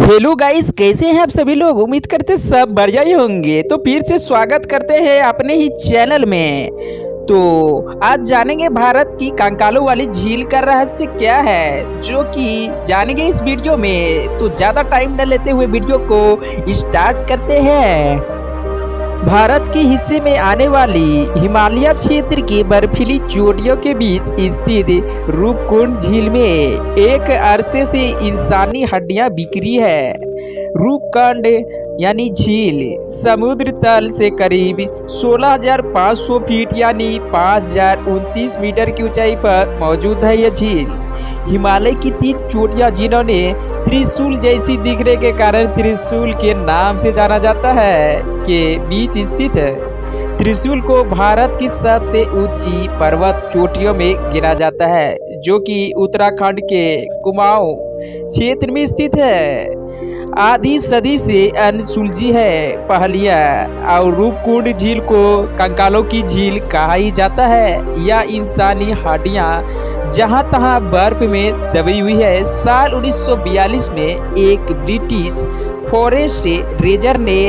Hello guys, कैसे हैं आप सभी लोग। उम्मीद करते सब बढ़िया ही होंगे। तो फिर से स्वागत करते हैं अपने ही चैनल में। तो आज जानेंगे भारत की कंकालों वाली झील का रहस्य क्या है, जो कि जानेंगे इस वीडियो में। तो ज्यादा टाइम न लेते हुए वीडियो को स्टार्ट करते हैं। भारत के हिस्से में आने वाली हिमालय क्षेत्र की बर्फीली चोटियों के बीच स्थित रूपकुंड झील में एक अरसे से इंसानी हड्डियां बिखरी है। रूपकुंड यानी झील समुद्र तल से करीब 16,500 फीट यानी 5,029 मीटर की ऊंचाई पर मौजूद है। यह झील हिमालय की 3 चोटियां जिन्होंने त्रिशूल जैसी दिखने के कारण त्रिशूल के नाम से जाना जाता है के बीच स्थित है। त्रिशूल को भारत की सबसे ऊंची पर्वत चोटियों में गिना जाता है, जो कि उत्तराखंड के कुमाऊं क्षेत्र में स्थित है। आधी सदी से अनसुलझी है पहेलियां और रूपकुंड झील को कंकालों की झील कहा ही जाता है। यह इंसानी हड्डियां जहां तहां बर्फ में दबी हुई है। साल 1942 में एक ब्रिटिश फॉरेस्ट रेंजर ने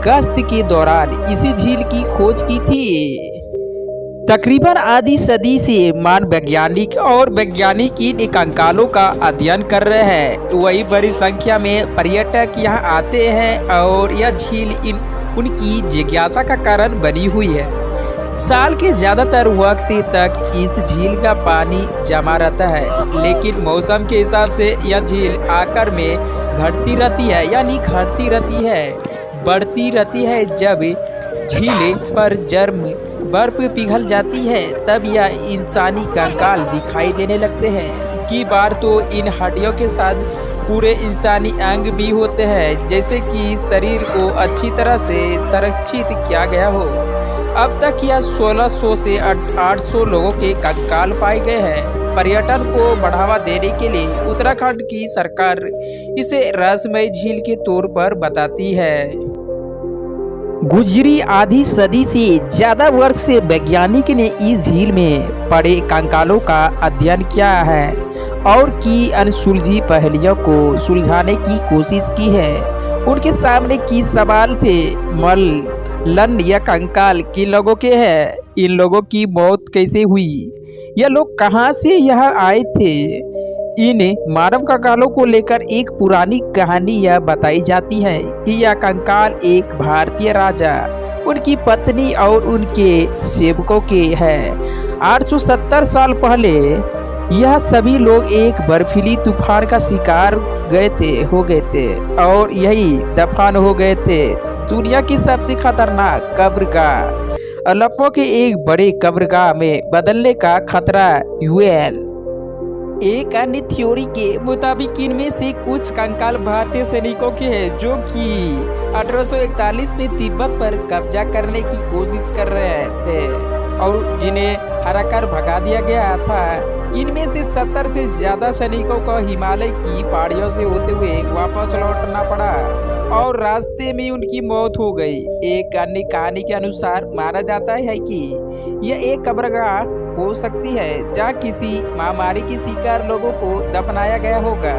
गश्त के दौरान इसी झील की खोज की थी। तकरीबन आधी सदी से मान वैज्ञानिक और वैज्ञानिक इन कंकालों का अध्ययन कर रहे हैं। वही बड़ी संख्या में पर्यटक यहाँ आते हैं और यह झील उनकी जिज्ञासा का कारण बनी हुई है। साल के ज्यादातर वक्त तक इस झील का पानी जमा रहता है, लेकिन मौसम के हिसाब से यह झील आकार में घटती रहती है, यानी घटती रहती है, बढ़ती रहती है। जब झील पर जर्म बर्फ पिघल जाती है तब यह इंसानी कंकाल दिखाई देने लगते हैं। की बार तो इन हड्डियों के साथ पूरे इंसानी अंग भी होते हैं, जैसे कि शरीर को अच्छी तरह से संरक्षित किया गया हो। अब तक यह 1600 से 800 लोगों के कंकाल पाए गए हैं। पर्यटन को बढ़ावा देने के लिए उत्तराखंड की सरकार इसे रहस्यमय झील के तौर पर बताती है। गुजरी आधी सदी से ज्यादा वर्ष से वैज्ञानिक ने इस झील में पड़े कंकालों का अध्ययन किया है और की अनसुलझी पहेलियों को सुलझाने की कोशिश की है। उनके सामने की सवाल थे, लन या कंकाल किन लोगों के हैं, इन लोगों की मौत कैसे हुई, यह लोग कहां से यहाँ आए थे। इन मानव कंकालों को लेकर एक पुरानी कहानी यह बताई जाती है कि यह कंकाल एक भारतीय राजा, उनकी पत्नी और उनके सेवकों के है। 870 साल पहले यह सभी लोग एक बर्फीली तूफान का शिकार हो गए थे और यही दफन हो गए थे। दुनिया की सबसे खतरनाक कब्रगाह अलेप्पो के एक बड़े कब्रगाह में बदलने का खतरा यूएन। एक अन्य थ्योरी के मुताबिक इनमें से कुछ कंकाल भारतीय सैनिकों के हैं, जो कि 1841 में तिब्बत पर कब्जा करने की कोशिश कर रहे थे और जिन्हें हराकर भगा दिया गया था। इनमें से 70 से ज्यादा सैनिकों को हिमालय की पहाड़ियों से होते हुए वापस लौटना पड़ा और रास्ते में उनकी मौत हो गई। एक अन्य कहानी के अनुसार माना जाता है कि यह एक कब्रगाह हो सकती है जहाँ किसी महामारी के शिकार लोगों को दफनाया गया होगा।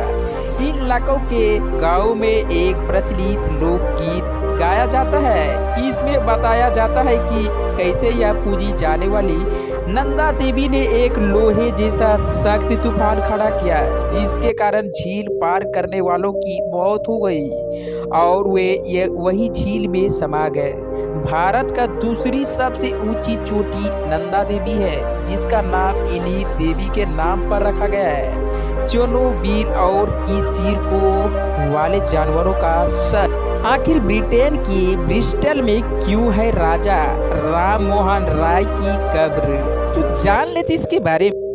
इन इलाकों के गाँव में एक प्रचलित लोकगीत गाया जाता है। इसमें बताया जाता है कि कैसे यह पूजी जाने वाली नंदा देवी ने एक लोहे जैसा सख्त तूफान खड़ा किया, जिसके कारण झील पार करने वालों की मौत हो गई और वे वही झील में समा गए। भारत का दूसरी सबसे ऊंची चोटी नंदा देवी है, जिसका नाम इन्हीं देवी के नाम पर रखा गया है। चोनो, बील और की सिर को वाले जानवरों का सर। आखिर ब्रिटेन की ब्रिस्टल में क्यों है राजा राम मोहन राय की कब्र, तो जान लेते इसके बारे में।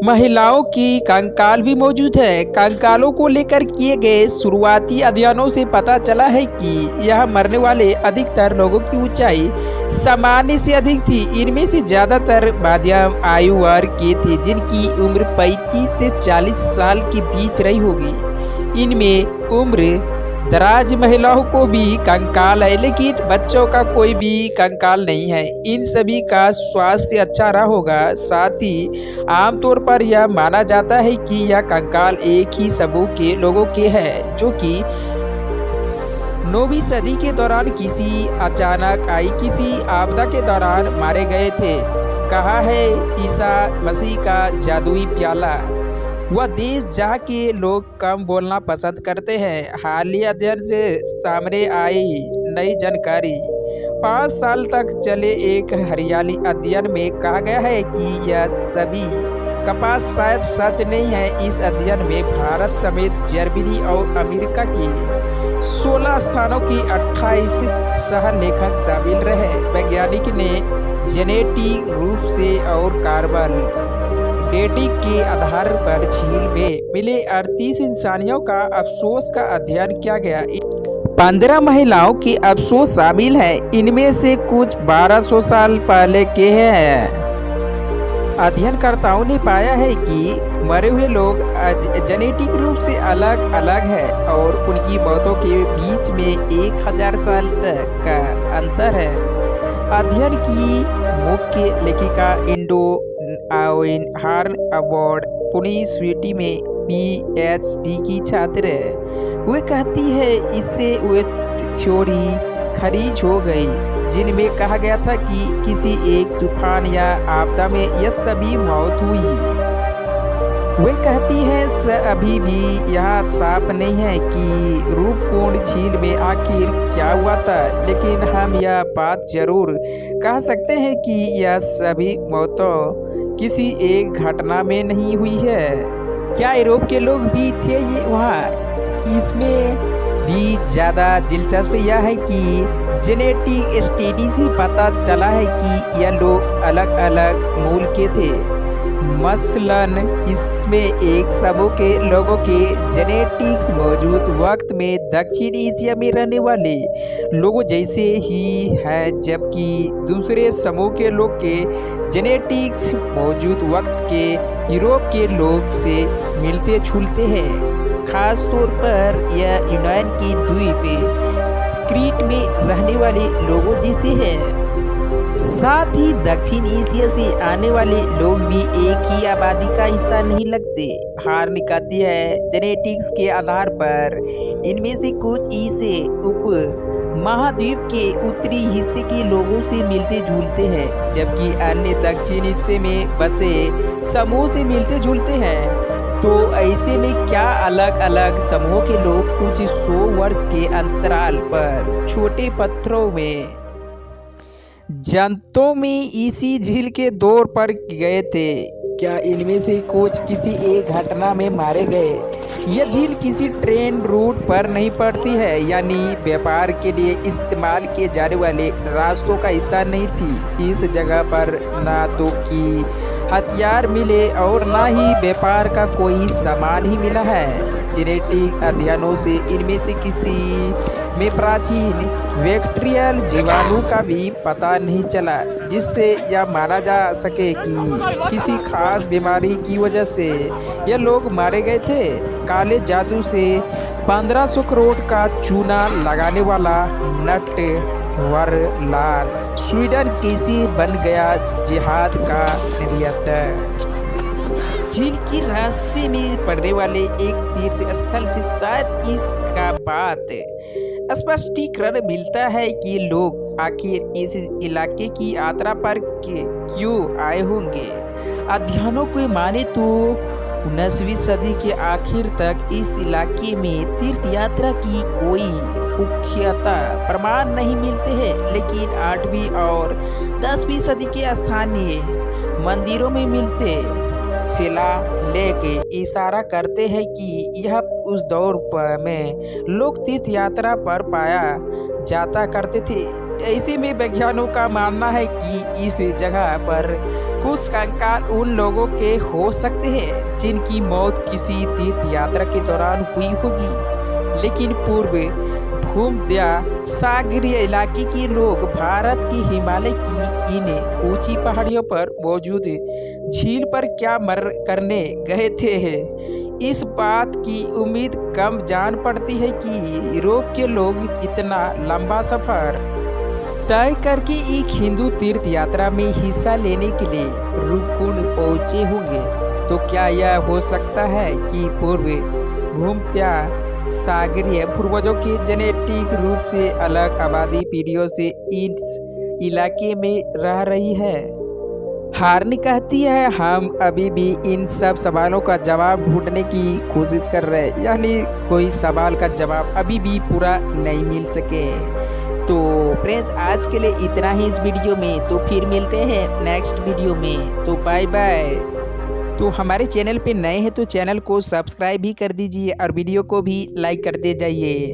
महिलाओं की कंकाल भी मौजूद है। कंकालों को लेकर किए गए शुरुआती अध्ययनों से पता चला है कि यह मरने वाले अधिकतर लोगों की ऊंचाई सामान्य से अधिक थी। इनमें से ज्यादातर मध्यम आयु वर्ग के थे, जिनकी उम्र 35 से 40 साल के बीच रही होगी। इनमें उम्र दराज महिलाओं को भी कंकाल है, लेकिन बच्चों का कोई भी कंकाल नहीं है। इन सभी का स्वास्थ्य अच्छा रहा होगा। साथ ही आमतौर पर यह माना जाता है कि यह कंकाल एक ही समूह के लोगों के हैं, जो कि 9वीं सदी के दौरान किसी अचानक आई किसी आपदा के दौरान मारे गए थे। कहा है ईसा मसीह का जादुई प्याला। वह देश जहाँ के लोग कम बोलना पसंद करते हैं। हालिया अध्ययन से सामने आई नई जानकारी। 5 साल तक चले एक हरियाली अध्ययन में कहा गया है कि यह सभी कपास शायद सच नहीं है। इस अध्ययन में भारत समेत जर्मनी और अमेरिका की 16 स्थानों की 28 सह लेखक शामिल रहे। वैज्ञानिक ने जेनेटिक रूप से और कार्बन डेटिंग के आधार पर झील में मिले 38 इंसानियों का अफसोस का अध्ययन किया गया। 15 महिलाओं के अफसोस शामिल है। इनमें से कुछ 1200 साल पहले के हैं। अध्ययनकर्ताओं ने पाया है कि मरे हुए लोग जेनेटिक रूप से अलग अलग हैं और उनकी मौतों के बीच में 1000 साल तक का अंतर है। अध्ययन की मुख्य लेखिका इंडो हार्न अवार्ड पुणे स्वीटी में PhD की छात्र है। वे कहती है इससे वे थ्योरी खारिज हो गई जिनमें कहा गया था कि किसी एक तूफान या आपदा में यह सभी मौत हुई। वे कहती है अभी भी यह साफ नहीं है कि रूपकुंड झील में आखिर क्या हुआ था, लेकिन हम यह बात जरूर कह सकते हैं कि यह सभी मौतों किसी एक घटना में नहीं हुई है। क्या यूरोप के लोग भी थे ये वहाँ? इसमें भी ज़्यादा दिलचस्प यह है कि जेनेटिक स्टडी से पता चला है कि यह लोग अलग अलग मूल के थे। मसलन इसमें एक समूह के लोगों के जेनेटिक्स मौजूद वक्त में दक्षिण एशिया में रहने वाले लोगों जैसे ही है, जबकि दूसरे समूह के लोग के जेनेटिक्स मौजूद वक्त के यूरोप के लोग से मिलते जुलते हैं। खास तौर पर यह यूनान के द्वीप क्रीट में रहने वाले लोगों जैसे है। साथ ही दक्षिण एशिया से आने वाले लोग भी एक ही आबादी का हिस्सा नहीं लगते। हार निकालती है जेनेटिक्स के आधार पर इनमें से कुछ इसे उप महाद्वीप के उत्तरी हिस्से के लोगों से मिलते जुलते हैं, जबकि अन्य दक्षिण हिस्से में बसे समूह से मिलते जुलते हैं। तो ऐसे में क्या अलग अलग समूहों के लोग कुछ 100 वर्ष के अंतराल पर छोटे पत्थरों में जनतों में इसी झील के दौर पर गए थे? क्या इनमें से कुछ किसी एक घटना में मारे गए? यह झील किसी ट्रेन रूट पर नहीं पड़ती है, यानी व्यापार के लिए इस्तेमाल किए जाने वाले रास्तों का हिस्सा नहीं थी। इस जगह पर ना तो की हथियार मिले और ना ही व्यापार का कोई सामान ही मिला है। जेनेटिक अध्ययनों से इनमें से किसी में प्राचीन बैक्टीरियल जीवाणु का भी पता नहीं चला, जिससे यह माना जा सके कि किसी खास बीमारी की वजह से यह लोग मारे गए थे। काले जादू से 1500 करोड़ का चूना लगाने वाला नटवरलाल स्वीडन कैसे बन गया जिहाद का निर्यात? झील के रास्ते में पड़ने वाले एक तीर्थ स्थल से शायद इसका बात स्पष्टीकरण मिलता है कि लोग आखिर इस इलाके की यात्रा पर क्यों आए होंगे। अध्ययनों को माने तो 19वीं सदी के आखिर तक इस इलाके में तीर्थ यात्रा की कोई पुख्ता प्रमाण नहीं मिलते हैं, लेकिन 8वीं और 10वीं सदी के स्थानीय मंदिरों में मिलते शिलालेख इशारा करते हैं कि यह उस दौर में लोग तीर्थ यात्रा पर पाया जाता करते थे। ऐसे में वैज्ञानिकों का मानना है कि इस जगह पर कुछ कंकाल उन लोगों के हो सकते हैं जिनकी मौत किसी तीर्थ यात्रा के दौरान हुई होगी, लेकिन पूर्व भूमध्य सागरीय इलाके के लोग भारत के हिमालय की इन ऊंची पहाड़ियों पर मौजूद झील पर क्या करने गए थे। इस बात की उम्मीद कम जान पड़ती है कि यूरोप के लोग इतना लंबा सफर तय करके एक हिंदू तीर्थ यात्रा में हिस्सा लेने के लिए रूपकुंड पहुंचे होंगे। तो क्या यह हो सकता है कि पूर्व भूमध्य सागरीय पूर्वजों की जेनेटिक रूप से अलग आबादी पीढ़ियों से इस इलाके में रह रही है। हारनी कहती है हम अभी भी इन सब सवालों का जवाब ढूंढने की कोशिश कर रहे हैं, यानी कोई सवाल का जवाब अभी भी पूरा नहीं मिल सके। तो फ्रेंड्स आज के लिए इतना ही इस वीडियो में, तो फिर मिलते हैं नेक्स्ट वीडियो में। तो बाय बाय। तो हमारे चैनल पे नए हैं तो चैनल को सब्सक्राइब भी कर दीजिए और वीडियो को भी लाइक करते जाइए।